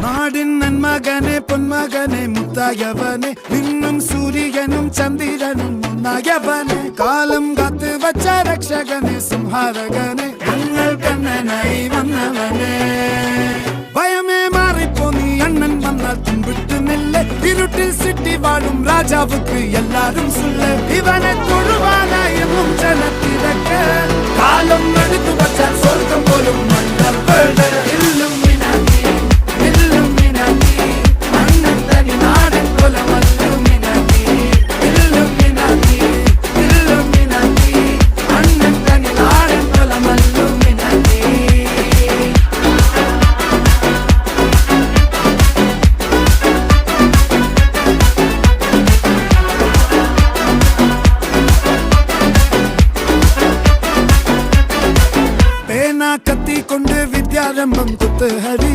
നാടിൻ നന്മകനെ പൊന്മകനെ മുത്തായവനെ നിന്നും സൂര്യനും ചന്ദ്രനും ഒന്നായവനെ കാലം കാത്ത് വച്ച രക്ഷകനെ സംഹാരകനെ ഞങ്ങൾ കണ്ണനായി വന്നവനെ ഭയമേ മാറിപ്പോ നീ അണ്ണൻ വന്നാൽ തുമ്പിട്ട് നെല്ല് ഇരുട്ടിൽ സിറ്റി വാഴും രാജാവുക്ക് എല്ലാരും സുല്ല് ഇവനെ തൊഴുവാനായും ജനത്തിരക്ക് കാലം എടുത്തു വച്ചാൽ സ്വർഗം പോലും മണ്ണപ്പേട് കത്തി കൊണ്ട് വിദ്യാരംഭം കുത്ത് ഹരി